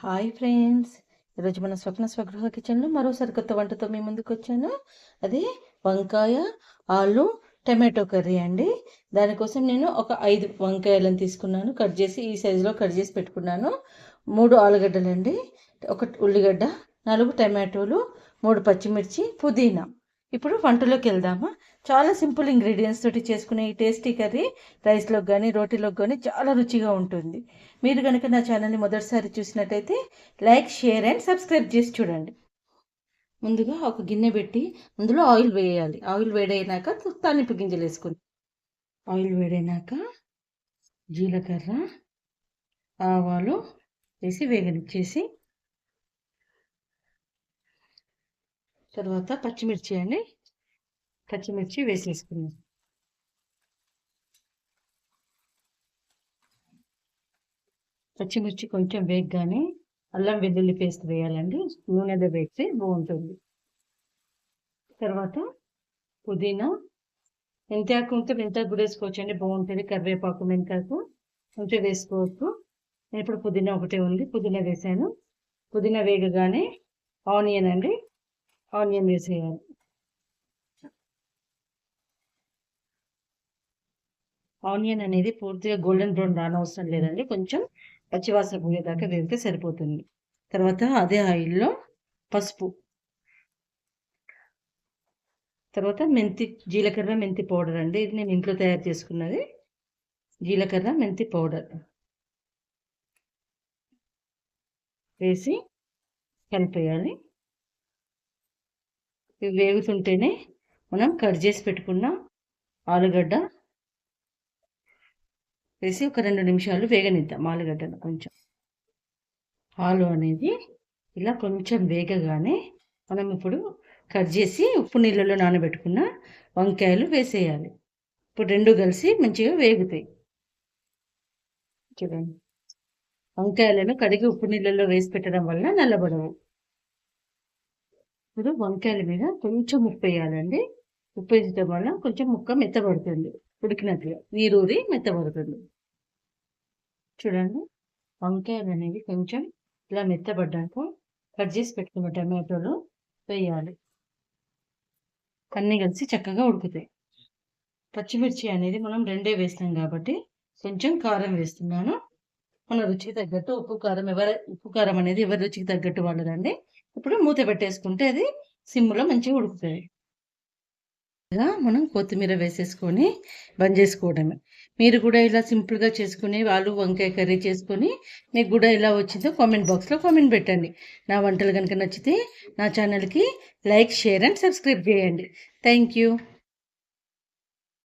Hi friends, ఈరోజు మన స్వప్న స్వగృహ కిచెన్లో మరో సరికొత్త వంటతో మీ ముందుకు వచ్చాను. అది వంకాయ ఆలు టమాటో కర్రీ అండి. దానికోసం నేను ఒక 5 వంకాయలను తీసుకున్నాను, కట్ చేసి ఈ సైజులో కట్ చేసి పెట్టుకున్నాను. 3 ఆలుగడ్డలండి, 1 ఉల్లిగడ్డ, 4 టమాటోలు, 3 పచ్చిమిర్చి, పుదీనా. ఇప్పుడు వంటలోకి వెళ్దామా. చాలా సింపుల్ ఇంగ్రీడియంట్స్ తోటి చేసుకునే ఈ టేస్టీ కర్రీ రైస్లోకి కానీ రోటీలోకి కానీ చాలా రుచిగా ఉంటుంది. మీరు కనుక నా ఛానల్ని మొదటిసారి చూసినట్టయితే లైక్, షేర్ అండ్ సబ్స్క్రైబ్ చేసి చూడండి. ముందుగా ఒక గిన్నె పెట్టి అందులో ఆయిల్ వేయాలి. ఆయిల్ వేడైనాక తాలింపు గింజలు వేసుకుని, ఆయిల్ వేడైనాక జీలకర్ర, ఆవాలు వేసి వేగనిచ్చేసి, తర్వాత పచ్చిమిర్చి అండి, పచ్చిమిర్చి వేసేసుకున్నాం. పచ్చిమిర్చి కొంచెం వేగగానే అల్లం వెల్లుల్లి పేస్ట్ వేయాలండి. నూనెలో వేస్తే బాగుంటుంది. తర్వాత పుదీనా, మెంతాకు ఉంటే మెంతాకు కూడా వేసుకోవచ్చు అండి, బాగుంటుంది. కరివేపాకు, మెంతాకు ఉంటే వేసుకోవచ్చు. నేను ఇప్పుడు పుదీనా ఒకటే ఉంది, పుదీనా వేసాను. పుదీనా వేగగానే ఆనియన్ అండి, ఆనియన్ వేసేయాలి. ఆనియన్ అనేది పూర్తిగా గోల్డెన్ బ్రౌన్ రానవసరం లేదండి, కొంచెం పచ్చివాసన పోయేదాకా వేగితే సరిపోతుంది. తర్వాత అదే ఆయిల్లో పసుపు, తర్వాత జీలకర్ర మెంతి పౌడర్ అండి. ఇది నేను ఇంట్లో తయారు చేసుకున్నది. జీలకర్ర మెంతి పౌడర్ వేసి కలిపేయాలి. ఇవి వేగుతుంటేనే మనం కట్ చేసి పెట్టుకున్న ఆలుగడ్డ వేసి ఒక 2 నిమిషాలు వేగనిద్దాం. ఆలుగడ్డను కొంచెం, ఆలు అనేది ఇలా కొంచెం వేగగానే మనం ఇప్పుడు కట్ చేసి ఉప్పు నీళ్ళలో నానబెట్టుకున్న వంకాయలు వేసేయాలి. ఇప్పుడు 2 కలిసి మంచిగా వేగుతాయి. చూడండి, వంకాయలను కడిగి ఉప్పు నీళ్ళలో వేసి పెట్టడం వల్ల నల్లబడవు. ఇప్పుడు వంకాయల మీద కొంచెం ఉప్పు వేయాలండి. ఉప్పు వేయడం వల్ల కొంచెం ముక్క మెత్తబడుతుంది, ఉడికినట్టుగా నీరూరి మెత్తబడుతుంది. చూడండి, వంకాయలు అనేవి కొంచెం ఇలా మెత్తబడ్డాక కట్ చేసి పెట్టుకున్న టమాటోలు వేయాలి. అన్నీ కలిసి చక్కగా ఉడుకుతాయి. పచ్చిమిర్చి అనేది మనం 2 వేస్తాం కాబట్టి కొంచెం కారం వేస్తున్నాను. మన రుచికి తగ్గట్టు ఉప్పు కారం అనేది ఎవరి రుచికి తగ్గట్టు వాళ్ళదండి. ఇప్పుడు మూత పెట్టేసుకుంటే అది సిమ్లో మంచిగా ఉడుకుతుంది. మనం కొత్తిమీర వేసేసుకొని బంద్ చేసుకోవడమే. మీరు కూడా ఇలా సింపుల్గా చేసుకుని ఆలు వంకాయ కర్రీ చేసుకొని మీకు కూడా ఎలా వచ్చిందో కామెంట్ బాక్స్లో కామెంట్ పెట్టండి. నా వంటలు కనుక నచ్చితే నా ఛానల్కి లైక్, షేర్ అండ్ సబ్స్క్రైబ్ చేయండి. Thank you.